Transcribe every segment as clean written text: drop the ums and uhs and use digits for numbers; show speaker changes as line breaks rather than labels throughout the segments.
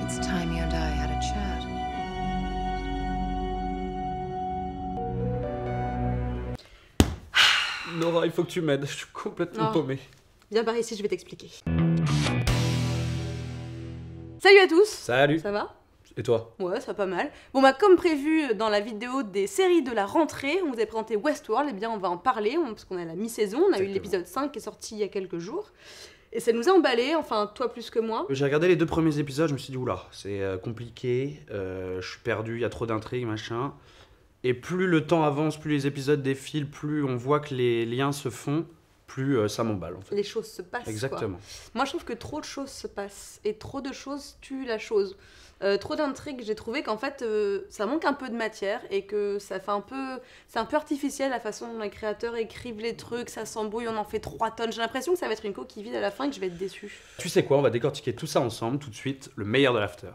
It's time you and I had a chat.
Nora, il faut que tu m'aides, je suis complètement paumé.
Viens par ici, je vais t'expliquer. Salut à tous.
Salut.
Ça va?
Et toi?
Ouais, ça va pas mal. Bon bah comme prévu dans la vidéo des séries de la rentrée, on vous a présenté Westworld, et bien on va en parler, parce qu'on est à la mi-saison, on a eu l'épisode 5 qui est sorti il y a quelques jours. Et ça nous a emballé, enfin toi plus que moi.
J'ai regardé les 2 premiers épisodes, je me suis dit oula, c'est compliqué, je suis perdu, il y a trop d'intrigues, machin. Et plus le temps avance, plus les épisodes défilent, plus on voit que les liens se font, plus ça m'emballe en fait.
Les choses se passent.
Exactement.
Quoi. Moi je trouve que trop de choses se passent, et trop de choses tuent la chose. Trop d'intrigues, j'ai trouvé qu'en fait ça manque un peu de matière et que ça fait c'est un peu artificiel la façon dont les créateurs écrivent les trucs, ça s'embrouille, on en fait 3 tonnes. J'ai l'impression que ça va être une coquille vide à la fin et que je vais être déçue.
Tu sais quoi, on va décortiquer tout ça ensemble tout de suite, le meilleur de l'after.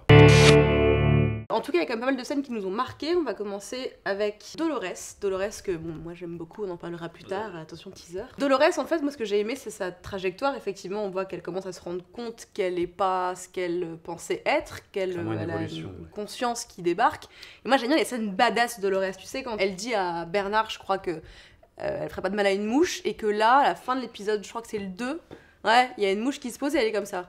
En tout cas, il y a quand même pas mal de scènes qui nous ont marqué. On va commencer avec Dolores. Dolores que, bon, moi j'aime beaucoup, on en parlera plus tard, attention teaser. Dolores, en fait, moi ce que j'ai aimé, c'est sa trajectoire. Effectivement, on voit qu'elle commence à se rendre compte qu'elle n'est pas ce qu'elle pensait être, qu'elle a une conscience qui débarque. Et moi j'aime bien les scènes badass de Dolores. Tu sais, quand elle dit à Bernard, je crois que elle ferait pas de mal à une mouche, et que là, à la fin de l'épisode, je crois que c'est le 2, ouais, il y a une mouche qui se pose et elle est comme ça.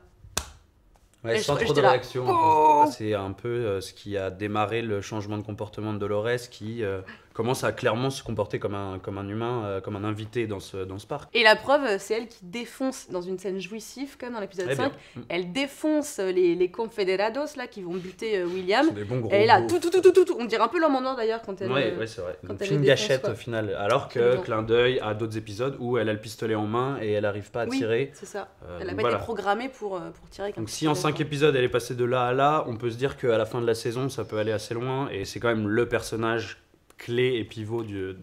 Ouais, sans trop de réaction. Oh, c'est un peu ce qui a démarré le changement de comportement de Dolores qui commence à clairement se comporter comme un humain, comme un invité dans ce parc.
Et la preuve, c'est elle qui défonce, dans une scène jouissive, comme dans l'épisode 5, elle défonce les confederados là, qui vont buter William.
Des bons gros
elle est là, tout. On dirait un peu l'homme en noir d'ailleurs quand elle.
Ouais, c'est vrai. Une fine gâchette au final. Alors que, clin d'œil à d'autres épisodes où elle a le pistolet en main et elle n'arrive pas à tirer.
C'est ça. Elle n'a pas été programmée pour tirer comme ça.
Donc si en 5 épisodes elle est passée de là à là, on peut se dire qu'à la fin de la saison ça peut aller assez loin et c'est quand même le personnage clé et pivot de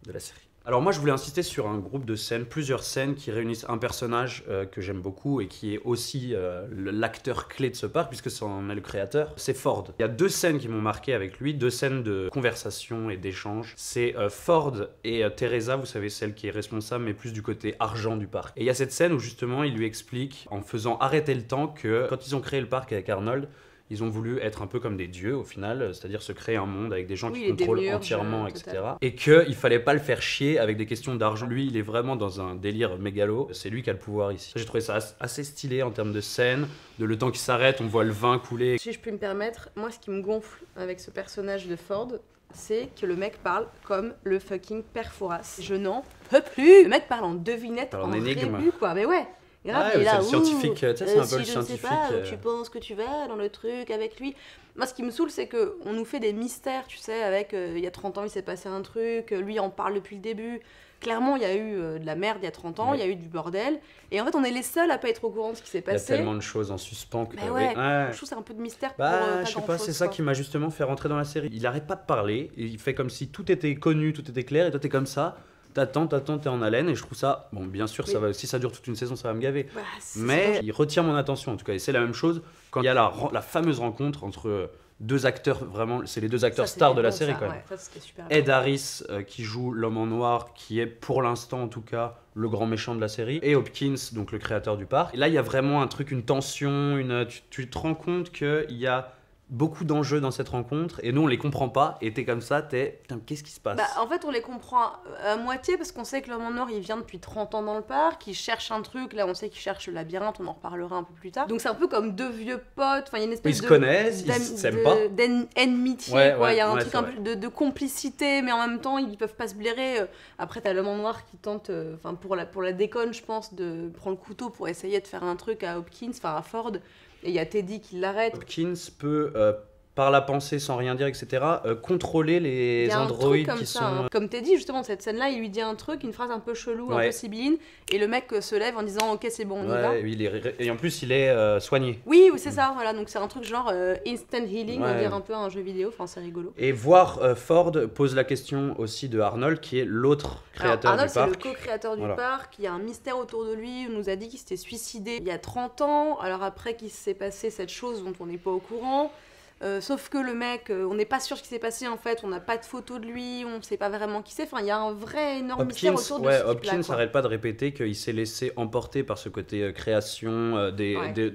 la série. Alors moi je voulais insister sur un groupe de scènes, plusieurs scènes qui réunissent un personnage que j'aime beaucoup et qui est aussi l'acteur clé de ce parc puisque c'en est le créateur, c'est Ford. Il y a 2 scènes qui m'ont marqué avec lui, 2 scènes de conversation et d'échange. C'est Ford et Teresa, vous savez celle qui est responsable mais plus du côté argent du parc. Et il y a cette scène où justement il lui explique en faisant arrêter le temps que quand ils ont créé le parc avec Arnold, ils ont voulu être un peu comme des dieux au final, c'est-à-dire se créer un monde avec des gens qui contrôlent entièrement, etc. Et qu'il fallait pas le faire chier avec des questions d'argent. Lui, il est vraiment dans un délire mégalo, c'est lui qui a le pouvoir ici. J'ai trouvé ça assez stylé en termes de scène, de le temps qui s'arrête, on voit le vin couler.
Si je puis me permettre, moi ce qui me gonfle avec ce personnage de Ford, c'est que le mec parle comme le fucking père Fouras. Je n'en peux plus. Le mec parle en devinette, en rébus, quoi, mais ouais. Grave,
c'est le scientifique, tu sais, c'est un peu le scientifique.
Je sais pas, tu penses que tu vas dans le truc avec lui. Moi, ce qui me saoule, c'est qu'on nous fait des mystères, tu sais, avec il y a 30 ans, il s'est passé un truc, lui en parle depuis le début. Clairement, il y a eu de la merde il y a 30 ans, il y a eu du bordel. Et en fait, on est les seuls à pas être au courant de ce qui s'est passé.
Il y a tellement de choses en suspens que...
Mais ouais, je trouve que c'est un peu de mystère pour
je sais pas, c'est ça qui m'a justement fait rentrer dans la série. Il arrête pas de parler, il fait comme si tout était connu, tout était clair, et toi t'es comme ça. T'attends, t'es en haleine et je trouve ça, bon bien sûr ça va, si ça dure toute une saison ça va me gaver, mais il retient mon attention en tout cas et c'est la même chose quand il y a la fameuse rencontre entre 2 acteurs, vraiment c'est les 2 acteurs stars de la série quand même. Ed Harris qui joue l'homme en noir qui est pour l'instant en tout cas le grand méchant de la série et Hopkins donc le créateur du parc. Et là il y a vraiment un truc, une tension, tu te rends compte qu'il y a beaucoup d'enjeux dans cette rencontre et nous on les comprend pas et t'es comme ça, putain qu'est-ce qui se passe?
En fait on les comprend à moitié parce qu'on sait que l'homme en noir il vient depuis 30 ans dans le parc, il cherche un truc, là on sait qu'il cherche le labyrinthe, on en reparlera un peu plus tard. Donc c'est un peu comme 2 vieux potes, enfin il y a une espèce
ils se connaissent, ils s'aiment pas,
d'enmitié quoi, il y a un truc un peu de complicité mais en même temps ils peuvent pas se blairer. Après t'as l'homme en noir qui tente, pour la déconne je pense, de prendre le couteau pour essayer de faire un truc à Hopkins, enfin à Ford. Et il y a Teddy qui l'arrête.
Hopkins peut, par la pensée, sans rien dire, etc., contrôler les androïdes qui sont...
Comme Teddy, justement, cette scène-là, il lui dit un truc, une phrase un peu chelou, un peu sibylline, et le mec se lève en disant « Ok, c'est bon, on y va ».
Et en plus, il est soigné.
Oui, c'est ça, voilà. Donc c'est un truc genre instant healing, on dirait un peu un jeu vidéo, enfin c'est rigolo.
Et voir Ford pose la question aussi de Arnold, qui est l'autre créateur du parc.
Arnold, c'est le co-créateur du parc, il y a un mystère autour de lui, on nous a dit qu'il s'était suicidé il y a 30 ans, alors après qu'il s'est passé cette chose dont on n'est pas au courant. sauf que le mec, on n'est pas sûr ce qui s'est passé en fait, on n'a pas de photo de lui, on sait pas vraiment qui c'est. Enfin, il y a un vrai énorme mystère autour de ce type-là.
Hopkins n'arrête pas de répéter qu'il s'est laissé emporter par ce côté création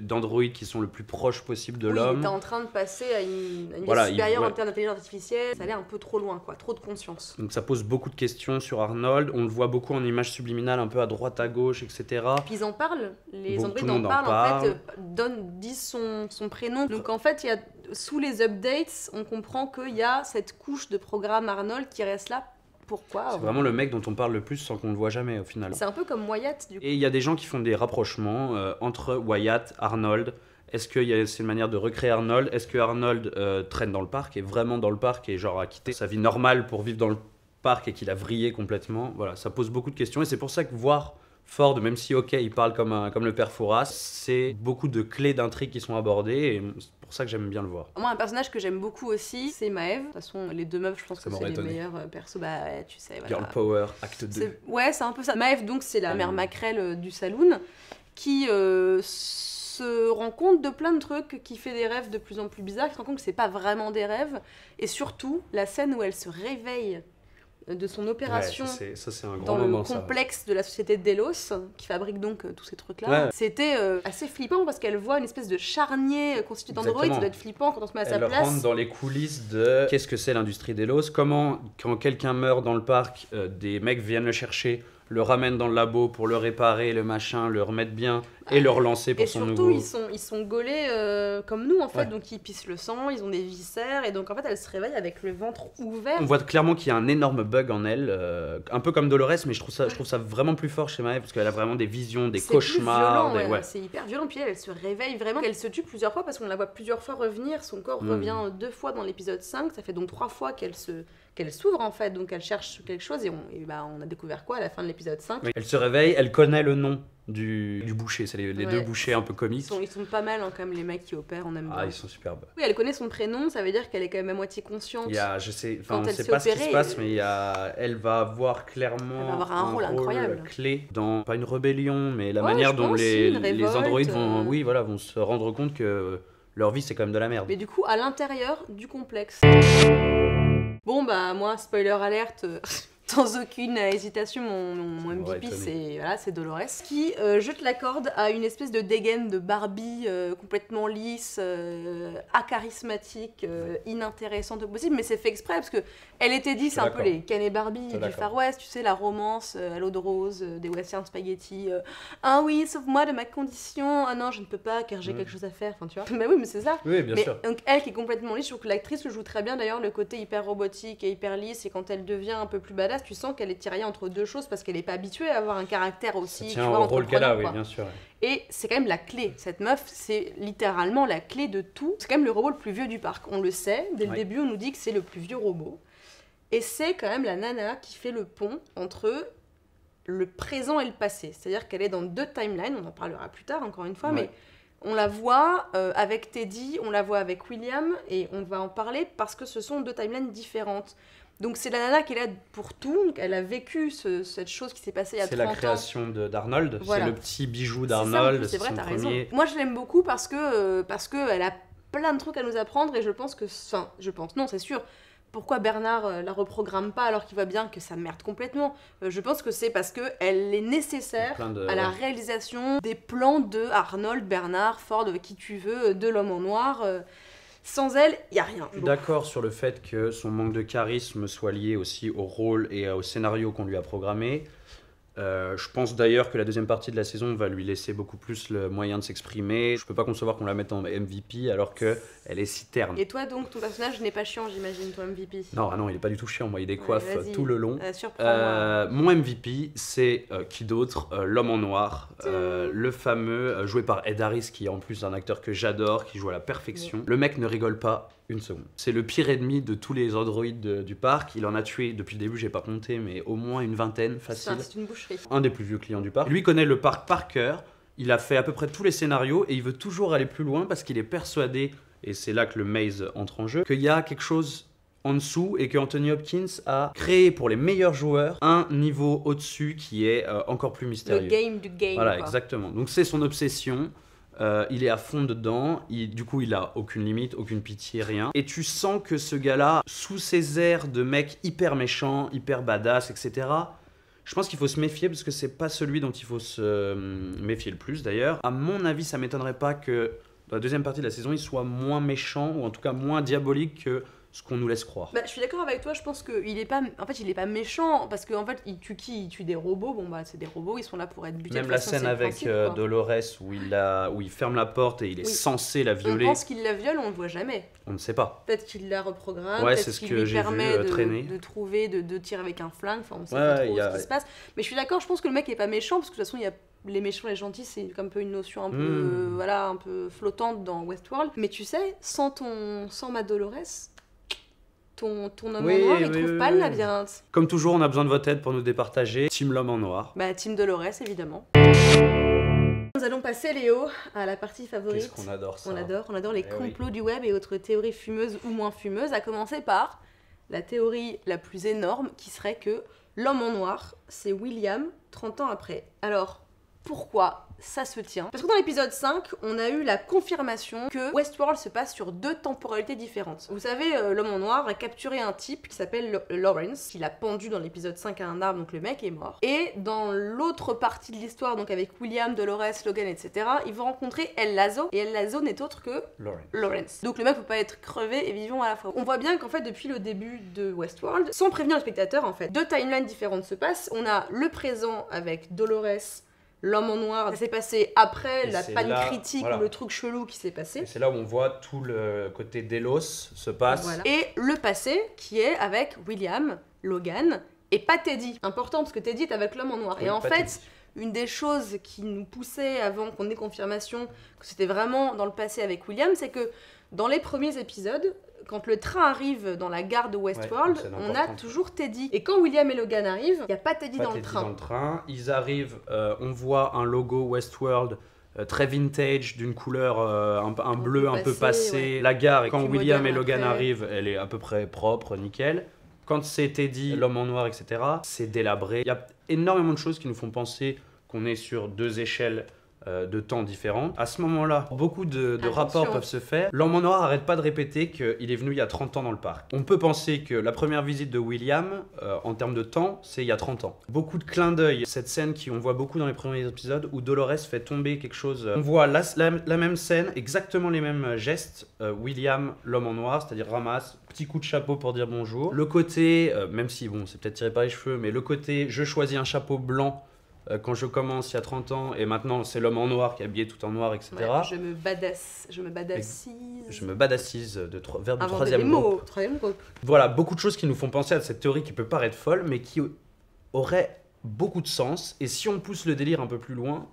d'androïdes qui sont le plus proches possible de l'homme.
Il était en train de passer à une vie supérieure en termes d'intelligence artificielle, ça allait un peu trop loin, quoi, trop de conscience.
Donc ça pose beaucoup de questions sur Arnold, on le voit beaucoup en images subliminales, un peu à droite, à gauche, etc.
Puis ils en parlent, les
Bon,
androïdes
tout le
en
monde
parlent, en fait, disent son prénom. Donc en fait, il y a, sous les updates, on comprend qu'il y a cette couche de programme Arnold qui reste là. Pourquoi?
C'est vraiment le mec dont on parle le plus sans qu'on le voit jamais au final.
C'est un peu comme Wyatt, du coup.
Et il y a des gens qui font des rapprochements entre Wyatt, Arnold. Est-ce que c'est une manière de recréer Arnold? Est-ce que Arnold traîne dans le parc, est vraiment dans le parc et genre a quitté sa vie normale pour vivre dans le parc et qu'il a vrillé complètement? Voilà, ça pose beaucoup de questions et c'est pour ça que voir Ford, même si ok, il parle comme le père Fouras, c'est beaucoup de clés d'intrigue qui sont abordées et c'est pour ça que j'aime bien le voir.
Moi, un personnage que j'aime beaucoup aussi, c'est Maeve. De toute façon, les deux meufs, je pense
Ça
que c'est
m'aurait
les
étonné.
meilleurs persos. Bah ouais, tu sais, voilà.
Girl Power, acte 2.
Ouais, c'est un peu ça. Maeve, donc, c'est la mère maquerelle du saloon qui se rend compte de plein de trucs, qui fait des rêves de plus en plus bizarres, qui se rend compte que c'est pas vraiment des rêves. Et surtout, la scène où elle se réveille de son opération
ça c'est un grand
dans
moment,
le complexe de la société Delos, qui fabrique donc tous ces trucs-là.
Ouais.
C'était assez flippant parce qu'elle voit une espèce de charnier constitué d'androïdes.
Exactement.
Ça doit être flippant quand on se met à sa
Elle
place.
rentre dans les coulisses de qu'est-ce que c'est l'industrie des los, comment quand quelqu'un meurt dans le parc, des mecs viennent le chercher, le ramènent dans le labo pour le réparer, le machin, le remettre bien et le relancer pour
Et
son
surtout,
nouveau...
ils sont gaulés comme nous en fait,
Ouais.
donc ils pissent le sang, ils ont des viscères, et donc en fait elle se réveille avec le ventre ouvert.
On voit clairement qu'il y a un énorme bug en elle, un peu comme Dolores, mais je trouve ça vraiment plus fort chez Maeve parce qu'elle a vraiment des visions, des
C'est
cauchemars.
plus violent,
ouais.
c'est hyper violent. Puis elle se réveille vraiment. Elle se tue plusieurs fois parce qu'on la voit plusieurs fois revenir. Son corps revient 2 fois dans l'épisode 5. Ça fait donc 3 fois qu'elle s'ouvre en fait. Donc elle cherche quelque chose et on a découvert quoi à la fin de l'épisode 5.
Oui. Elle se réveille, elle connaît le nom du boucher, c'est les deux bouchers un peu comiques.
Ils sont pas mal hein, quand même les mecs qui opèrent, on aime bien.
Ah, ils sont superbes.
Oui, elle connaît son prénom, ça veut dire qu'elle est quand même à moitié consciente.
On
Quand
ne
elle
sait
s'est
pas ce qui
opérée,
se passe, mais elle va avoir clairement
Elle va avoir un rôle incroyable.
clé dans, pas une rébellion, mais la
Ouais,
manière
je
dont
pense,
les
une révolte,
androïdes vont se rendre compte que leur vie c'est quand même de la merde.
Mais du coup, à l'intérieur du complexe. Bon, bah, moi, spoiler alerte, sans aucune hésitation, mon MVP, c'est Dolores, qui jette la corde à une espèce de dégaine de Barbie complètement lisse, acharismatique, inintéressante au possible, mais c'est fait exprès parce que elle était dit, c'est un peu les Ken et Barbie du Far West, tu sais, la romance à l'eau de rose, des western spaghetti. Ah oui, sauve-moi de ma condition. Ah non, je ne peux pas car j'ai quelque chose à faire. Enfin, tu vois. Mais oui, mais c'est ça.
Oui, bien sûr.
Donc, elle qui est complètement lisse, je trouve que l'actrice le joue très bien d'ailleurs, le côté hyper robotique et hyper lisse, et quand elle devient un peu plus badass, tu sens qu'elle est tiraillée entre deux choses parce qu'elle n'est pas habituée à avoir un caractère aussi.
Tiens, au rôle qu'elle a, oui, bien sûr.
Et c'est quand même la clé. Cette meuf, c'est littéralement la clé de tout. C'est quand même le robot le plus vieux du parc. On le sait. Dès le début, on nous dit que c'est le plus vieux robot. Et c'est quand même la nana qui fait le pont entre le présent et le passé. C'est-à-dire qu'elle est dans 2 timelines. On en parlera plus tard, encore une fois. Mais on la voit avec Teddy, on la voit avec William. Et on va en parler parce que ce sont 2 timelines différentes. Donc c'est la nana qui est là pour tout, elle a vécu cette chose qui s'est passée il y a 30 ans. C'est
la création d'Arnold,
voilà.
C'est le petit bijou d'Arnold,
c'est vrai,
son
t'as
premier...
raison. Moi je l'aime beaucoup parce que elle a plein de trucs à nous apprendre et je pense que, non c'est sûr, pourquoi Bernard la reprogramme pas alors qu'il voit bien que ça merde complètement. Je pense que c'est parce qu'elle est nécessaire à la réalisation des plans de Arnold, Bernard, Ford, qui tu veux, de l'homme en noir... Sans elle, il n'y a rien.
Je suis d'accord sur le fait que son manque de charisme soit lié aussi au rôle et au scénario qu'on lui a programmé. Je pense d'ailleurs que la deuxième partie de la saison va lui laisser beaucoup plus le moyen de s'exprimer. Je peux pas concevoir qu'on la mette en MVP alors qu'elle est si terne.
Et toi donc, ton personnage n'est pas chiant, j'imagine, ton MVP?
Non, il est pas du tout chiant. Moi, il décoiffe tout le long.
Surprends-moi.
Mon MVP, c'est qui d'autre? L'homme en noir, le fameux, joué par Ed Harris, qui est en plus un acteur que j'adore, qui joue à la perfection. Le mec ne rigole pas une seconde. C'est le pire ennemi de tous les androïdes du parc. Il en a tué, depuis le début, j'ai pas compté, mais au moins une vingtaine, facile.
C'est une boucherie.
Un des plus vieux clients du parc. Lui connaît le parc par cœur. Il a fait à peu près tous les scénarios et il veut toujours aller plus loin parce qu'il est persuadé, et c'est là que le maze entre en jeu, qu'il y a quelque chose en dessous et que Anthony Hopkins a créé pour les meilleurs joueurs un niveau au-dessus qui est encore plus mystérieux.
Le game du game.
Voilà,
quoi.
exactement. Donc c'est son obsession. Il est à fond dedans, du coup il a aucune limite, aucune pitié, rien. Et tu sens que ce gars-là, sous ses airs de mec hyper méchant, hyper badass, etc., je pense qu'il faut se méfier parce que c'est pas celui dont il faut se méfier le plus d'ailleurs. À mon avis, ça m'étonnerait pas que dans la deuxième partie de la saison, il soit moins méchant ou en tout cas moins diabolique que ce qu'on nous laisse croire.
Bah, je suis d'accord avec toi, je pense qu'il est pas, en fait, il est pas méchant parce qu'en fait, il tue qui? Il tue des robots. Bon bah, c'est des robots, ils sont là pour être butés.
Même la scène avec Dolores où il ferme la porte et il est censé la violer.
On pense qu'il la viole, on le voit jamais.
On ne sait pas.
Peut-être qu'il la reprogramme,
ouais,
peut-être qu'il lui permet de trouver, de tirer avec un flingue. Enfin, on sait pas trop ce qui se passe. Mais je suis d'accord, je pense que le mec est pas méchant parce que de toute façon, il y a les méchants, les gentils, c'est un peu une notion un peu, voilà, un peu flottante dans Westworld. Mais tu sais, sans ma Dolores. Ton homme en noir, il trouve pas le labyrinthe.
Comme toujours, on a besoin de votre aide pour nous départager. Team l'homme en noir.
Bah, Team Dolores, évidemment. Nous allons passer, Léo, à la partie favorite.
Qu'est-ce qu'on adore ça.
On adore les complots du web et autres théories fumeuses ou moins fumeuses, à commencer par la théorie la plus énorme, qui serait que l'homme en noir, c'est William, 30 ans après. Alors, pourquoi ça se tient? Parce que dans l'épisode 5, on a eu la confirmation que Westworld se passe sur 2 temporalités différentes. Vous savez, l'homme en noir a capturé un type qui s'appelle Lawrence, qu'il a pendu dans l'épisode 5 à un arbre, donc le mec est mort. Et dans l'autre partie de l'histoire, donc avec William, Dolores, Logan, etc., ils vont rencontrer El Lazo, et El Lazo n'est autre que Lawrence. Donc le mec peut pas être crevé et vivant à la fois. On voit bien qu'en fait, depuis le début de Westworld, sans prévenir le spectateur, en fait, 2 timelines différentes se passent. On a le présent avec Dolores, l'homme en noir, ça s'est passé après la panne critique, voilà, ou le truc chelou qui s'est passé.
Et c'est là où on voit tout le côté Delos se passe.
Voilà. Et le passé qui est avec William, Logan et pas Teddy. Important parce que Teddy est avec l'homme en noir. Oui, et en fait, Teddy. Une des choses qui nous poussait avant qu'on ait confirmation que c'était vraiment dans le passé avec William, c'est que dans les premiers épisodes, quand le train arrive dans la gare de Westworld, on a toujours Teddy. Et quand William et Logan arrivent, il n'y a pas Teddy dans le train.
Ils arrivent, on voit un logo Westworld très vintage, d'une couleur un bleu un peu passé. Ouais. La gare, quand William et Logan arrivent, elle est à peu près propre, nickel. Quand c'est Teddy, l'homme en noir, etc., c'est délabré. Il y a énormément de choses qui nous font penser qu'on est sur 2 échelles de temps différents. À ce moment-là, beaucoup de rapports peuvent se faire. L'homme en noir arrête pas de répéter qu'il est venu il y a 30 ans dans le parc. On peut penser que la première visite de William, en termes de temps, c'est il y a 30 ans. Beaucoup de clins d'œil. Cette scène qu'on voit beaucoup dans les premiers épisodes où Dolores fait tomber quelque chose. On voit la même scène, exactement les mêmes gestes. William, l'homme en noir, c'est-à-dire ramasse, petit coup de chapeau pour dire bonjour. Le côté, même si bon, c'est peut-être tiré par les cheveux, mais le côté je choisis un chapeau blanc quand je commence il y a 30 ans et maintenant c'est l'homme en noir qui est habillé tout en noir, etc.
Ouais, je me badassise.
Je me badassise, verbe du troisième groupe. Voilà, beaucoup de choses qui nous font penser à cette théorie qui peut paraître folle, mais qui aurait beaucoup de sens. Et si on pousse le délire un peu plus loin,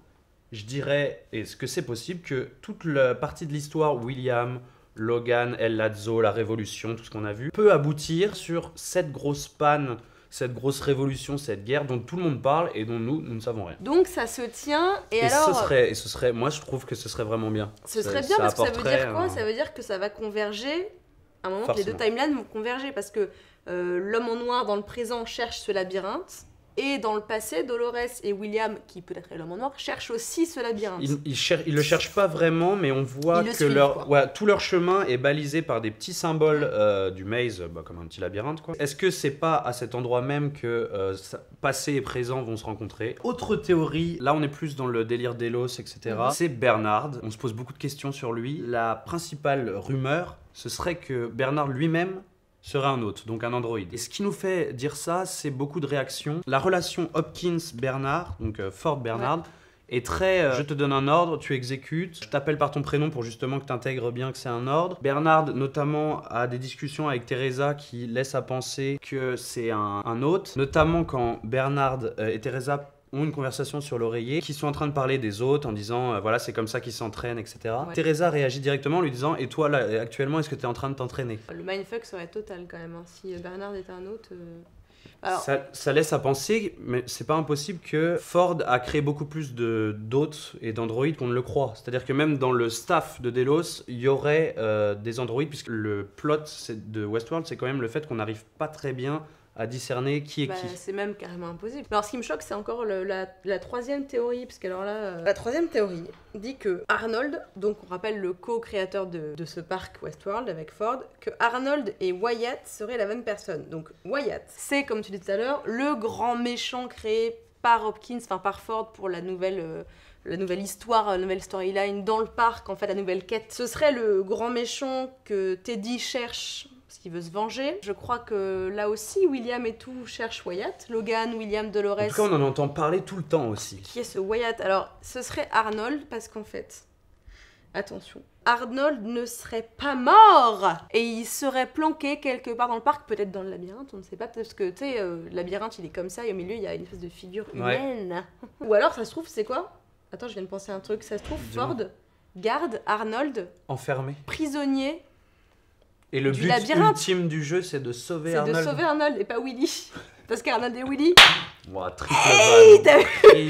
je dirais, est-ce que c'est possible que toute la partie de l'histoire, William, Logan, El Lazo, la Révolution, tout ce qu'on a vu, peut aboutir sur cette grosse panne, cette grosse révolution, cette guerre dont tout le monde parle et dont nous ne savons rien.
Donc ça se tient et alors...
Ce serait, moi je trouve que ce serait vraiment bien.
Ce serait bien parce que ça veut dire quoi ? Ça veut dire que ça va converger, à un moment que les 2 timelines vont converger parce que l'homme en noir dans le présent cherche ce labyrinthe et dans le passé, Dolores et William, qui peut-être est l'homme en noir, cherchent aussi ce labyrinthe.
Ils le cherchent pas vraiment, mais on voit que tout leur chemin est balisé par des petits symboles du maze, comme un petit labyrinthe, quoi. Est-ce que c'est pas à cet endroit même que passé et présent vont se rencontrer ? Autre théorie, là on est plus dans le délire d'Elos, etc. C'est Bernard. On se pose beaucoup de questions sur lui. La principale rumeur, ce serait que Bernard lui-même serait un hôte, donc un androïde. Et ce qui nous fait dire ça, c'est beaucoup de réactions. La relation Hopkins-Bernard, donc Ford-Bernard, est très je te donne un ordre, tu exécutes, je t'appelle par ton prénom pour justement que tu intègres bien que c'est un ordre. Bernard, notamment, a des discussions avec Teresa qui laissent à penser que c'est un hôte, notamment quand Bernard et Teresa ont une conversation sur l'oreiller, qui sont en train de parler des hôtes en disant voilà, c'est comme ça qu'ils s'entraînent, etc. Ouais. Teresa réagit directement en lui disant et toi là actuellement est-ce que tu es en train de t'entraîner ?
Le mindfuck serait total quand même, hein. Si Bernard était un hôte.
Alors... Ça laisse à penser, mais c'est pas impossible que Ford a créé beaucoup plus d'hôtes et d'androïdes qu'on ne le croit. C'est-à-dire que même dans le staff de Delos, il y aurait des androïdes, puisque le plot de Westworld, c'est quand même le fait qu'on n'arrive pas très bien à discerner qui est qui.
C'est même carrément impossible. Alors ce qui me choque, c'est encore la troisième théorie, parce que alors là, la troisième théorie dit que Arnold, donc on rappelle le co-créateur de ce parc Westworld avec Ford, que Arnold et Wyatt seraient la même personne. Donc Wyatt, c'est comme tu dis tout à l'heure, le grand méchant créé par Hopkins, enfin par Ford pour la nouvelle histoire, la nouvelle storyline dans le parc, en fait la nouvelle quête. Ce serait le grand méchant que Teddy cherche parce qu'il veut se venger. Je crois que là aussi, William et tout cherchent Wyatt. Logan, William, Dolores.
En tout cas, on en entend parler tout le temps aussi.
Qui est ce Wyatt? Alors, ce serait Arnold, parce qu'en fait, attention, Arnold ne serait pas mort et il serait planqué quelque part dans le parc, peut-être dans le labyrinthe, on ne sait pas, parce que tu sais, le labyrinthe il est comme ça et au milieu il y a une espèce de figure humaine. Ouais. Ou alors, ça se trouve, c'est quoi? Attends, je viens de penser à un truc. Ça se trouve, Ford garde Arnold
enfermé,
prisonnier.
Et le but ultime du jeu, c'est de sauver Arnold.
C'est de sauver Arnold et pas Willy. Parce qu'Arnold et Willy...
Wow, triple vanne.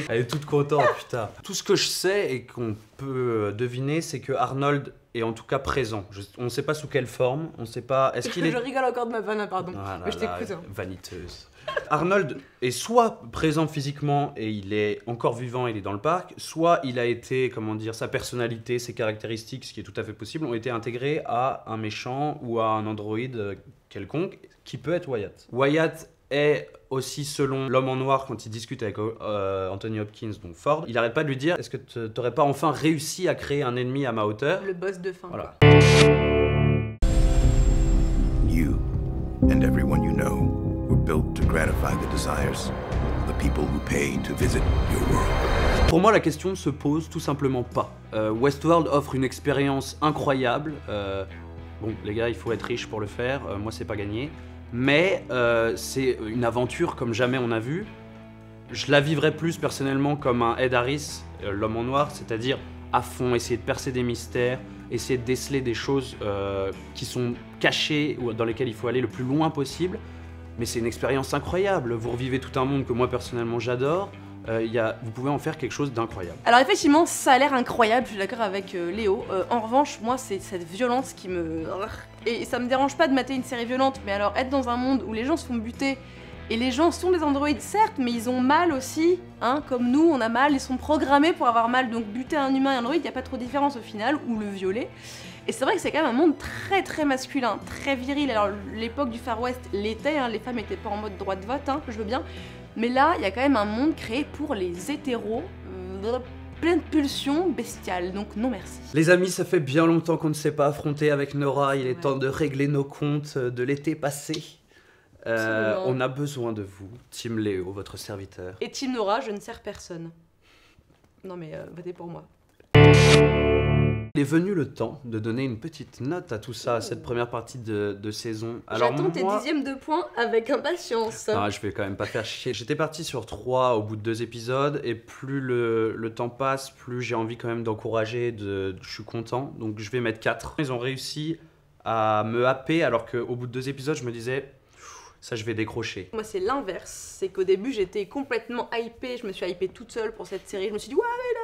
Elle est toute contente, putain. Tout ce que je sais et qu'on peut deviner, c'est que Arnold est en tout cas présent. On ne sait pas sous quelle forme, on ne sait pas... Est-ce qu'il est...
Je rigole encore de ma vanne, pardon.
Ah là
mais je
là,
t'écoute.
vaniteuse. Arnold est soit présent physiquement et il est encore vivant, il est dans le parc, soit il a été, comment dire, sa personnalité, ses caractéristiques, ce qui est tout à fait possible, ont été intégrés à un méchant ou à un androïde quelconque qui peut être Wyatt. Wyatt est aussi, selon l'homme en noir, quand il discute avec Anthony Hopkins, donc Ford, il arrête pas de lui dire: est-ce que t'aurais pas enfin réussi à créer un ennemi à ma hauteur?
Le boss de fin.
Voilà.
You and everyone you know were built to gratify the desires of the people who pay to visit your world.
Pour moi, la question ne se pose tout simplement pas. Westworld offre une expérience incroyable. Bon, les gars, il faut être riche pour le faire. Moi, c'est pas gagné. Mais c'est une aventure comme jamais on a vu. Je la vivrais plus personnellement comme un Ed Harris, l'homme en noir, c'est-à-dire à fond, essayer de percer des mystères, essayer de déceler des choses qui sont cachées ou dans lesquelles il faut aller le plus loin possible. Mais c'est une expérience incroyable. Vous revivez tout un monde que moi personnellement j'adore. Vous pouvez en faire quelque chose d'incroyable.
Alors effectivement, ça a l'air incroyable, je suis d'accord avec Léo. En revanche, moi, c'est cette violence qui me... Et ça me dérange pas de mater une série violente, mais alors être dans un monde où les gens se font buter, et les gens sont des androïdes, certes, mais ils ont mal aussi, hein, comme nous, on a mal, ils sont programmés pour avoir mal, donc buter un humain et un androïde, il n'y a pas trop de différence au final, ou le violer. Et c'est vrai que c'est quand même un monde très très masculin, très viril. Alors l'époque du Far West l'était, hein, les femmes n'étaient pas en mode droit de vote, hein, je veux bien. Mais là, il y a quand même un monde créé pour les hétéros, plein de pulsions bestiales, donc non merci.
Les amis, ça fait bien longtemps qu'on ne s'est pas affronté avec Nora, il est temps de régler nos comptes de l'été passé. On a besoin de vous, Team Léo, votre serviteur.
Et Team Nora, je ne sers personne. Non mais votez pour moi.
Il est venu le temps de donner une petite note à tout ça, à cette première partie de saison.
J'attends tes dixièmes de points avec impatience.
Non, je vais quand même pas faire chier. J'étais parti sur 3 au bout de 2 épisodes, et plus le temps passe, plus j'ai envie quand même d'encourager, je suis content, donc je vais mettre 4. Ils ont réussi à me happer, alors qu'au bout de 2 épisodes, je me disais... ça, je vais décrocher.
Moi, c'est l'inverse. C'est qu'au début, j'étais complètement hypée. Je me suis hypée toute seule pour cette série. Je me suis dit, ouais, mais là.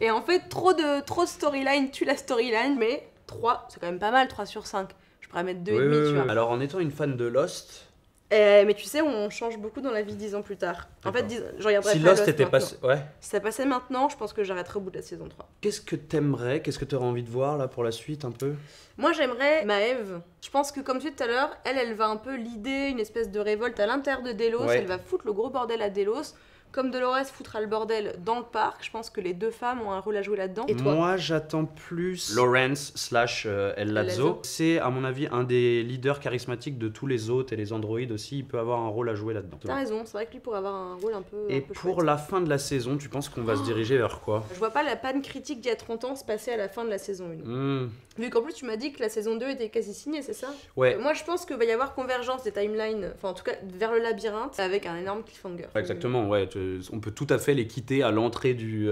Et en fait, trop de storyline tue la storyline. Mais 3, c'est quand même pas mal, 3 sur 5. Je pourrais mettre 2,5, tu vois.
Alors, en étant une fan de Lost...
mais tu sais, on change beaucoup dans la vie 10 ans plus tard. En fait, je regarderais
si
pas
Lost était passé... Ouais.
Si ça passait maintenant, je pense que j'arrêterais au bout de la saison 3.
Qu'est-ce que t'aimerais, qu'est-ce que t'aurais envie de voir là pour la suite un peu?
Moi j'aimerais Maëve. Je pense que comme tu dis tout à l'heure, elle va un peu leader une espèce de révolte à l'intérieur de Delos. Ouais. Elle va foutre le gros bordel à Delos. Comme Dolores foutra le bordel dans le parc, je pense que les 2 femmes ont un rôle à jouer là-dedans. Et toi?
Moi, j'attends plus Lawrence / El Lazo. C'est, à mon avis, un des leaders charismatiques de tous les hôtes et les androïdes aussi. Il peut avoir un rôle à jouer là-dedans.
T'as raison, c'est vrai que lui pourrait avoir un rôle un peu.
Et pour chouette. La fin de la saison, tu penses qu'on va se diriger vers quoi?
Je vois pas la panne critique d'il y a 30 ans se passer à la fin de la saison 1. Vu qu'en plus, tu m'as dit que la saison 2 était quasi signée, c'est ça?
Ouais.
Moi, je pense qu'il va y avoir convergence des timelines, enfin en tout cas vers le labyrinthe, avec un énorme cliffhanger.
Exactement, ouais. On peut tout à fait les quitter à l'entrée du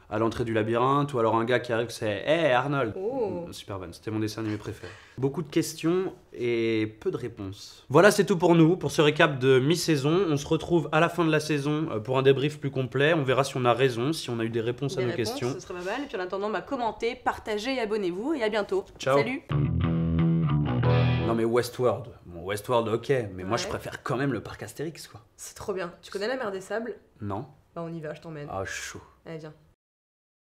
labyrinthe, ou alors un gars qui arrive, c'est Hey Arnold. Super van, c'était mon dessin animé préféré. Beaucoup de questions et peu de réponses. Voilà, c'est tout pour nous, pour ce récap de mi-saison. On se retrouve à la fin de la saison pour un débrief plus complet. On verra si on a raison, si on a eu des réponses à nos questions.
Ce serait pas mal. Et puis en attendant, commentez, partagez et abonnez-vous. Et à bientôt.
Ciao.
Salut.
Non mais Westworld, bon, Westworld, ok, mais moi je
Ouais.
préfère quand même le parc Astérix, quoi.
C'est trop bien. Tu connais la mer des Sables?
Non?
Bah on y va, je t'emmène.
Ah, chaud.
Allez, viens.